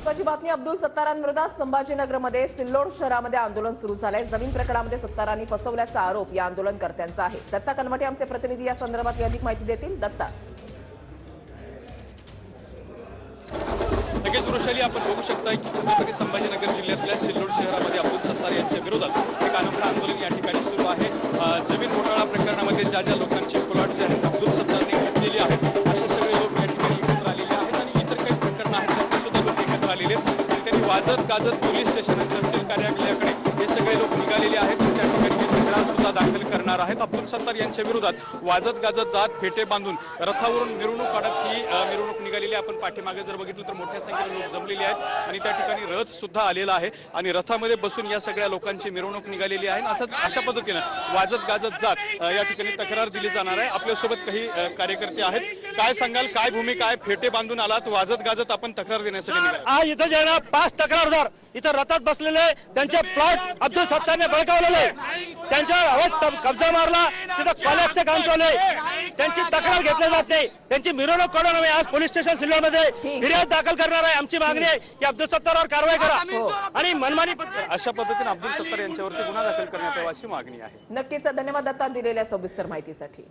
महत्त्वाची बातमी अब्दुल सत्तारांविरोधात संभाजीनगरमध्ये सिल्लोड शहरामध्ये आंदोलन सुरू झालंय। जमीन प्रकरणामध्ये सत्तारांनी फसवल्याचा आरोप या आंदोलनकर्त्यांचा आहे। दत्ता कनवटे आमचे प्रतिनिधी या संदर्भात अधिक माहिती देतील। दत्ता, नक्कीच वृषाली, आपण बघू शकता की छत्रपती संभाजीनगर जिल्ह्यातल्या सिल्लोड शहरामध्ये अब्दुल सत्तार यांच्या विरोधात एक अनोखं आंदोलन या ठिकाणी सुरू आहे। जमीन घोटाळा प्रकरणामध्ये ज्या लोकांची प्लॉट जे आहेत अब्दुल सत्तारने घेतलेली आहेत असे सगळे लोक या ठिकाणी एकत्र आलेले आहेत आणि इतर काही प्रकरण आहेत त्यातले सुद्धा लोक एकत्र आलेले आहेत आणि त्यांनी वाजत गाजत पोलीस स्टेशन तहसील कार्यालयाकडे हे सगळे लोक निघालेले आहेत आणि त्या ठिकाणी तक्रार सुद्धा दाखल करणार आहेत। अब्दुल सत्तार यांच्या विरोधात वाजत गाजत जात फेटे बांधून रथावरून मिरवणूक काढत ही मिरवणूक निघालेली आहे। आपण पाठीमागे जर बघितलं तर मोठ्या संख्येने लोक जमलेले आहेत आणि त्या ठिकाणी रथ सुद्धा आलेला आहे आणि रथामध्ये बसून या सगळ्या लोकांची मिरवणूक निघालेली आहे। असंच अशा पद्धतीने वाजत गाजत जात या ठिकाणी तक्रार दिली जाणार आहे। आपल्यासोबत काही कार्यकर्ते आहेत, काय सांगाल, काय भूमिका आहे? फेटे बांधून आलात, वाजत गाजत आपण तक्रार देण्यासाठी निघालात। आज इथं जे ना 5 तक्रारदार इथं रथात बसलेले, त्यांचे प्लॉट अब्दुल सत्तारने बळकावलेले, त्यांच्यावर अवैध कब्जा मारला, तिथं कॉलेजचे काम चालू आहे, त्यांची तक्रार घेतली जात नाही, त्यांची मिरवणूक काढून आम्ही आज पोलीस स्टेशन सिल्लोडमध्ये फिर्याद दाखल करणार आहे। आमची मागणी आहे की अब्दुल सत्तारवर कारवाई करा आणि मनमानी अशा पद्धतीने अब्दुल सत्तार यांच्यावरती गुन्हा दाखल करण्यात यावा अशी मागणी आहे। नक्कीच धन्यवाद दत्ता दिलेल्या सविस्तर माहितीसाठी।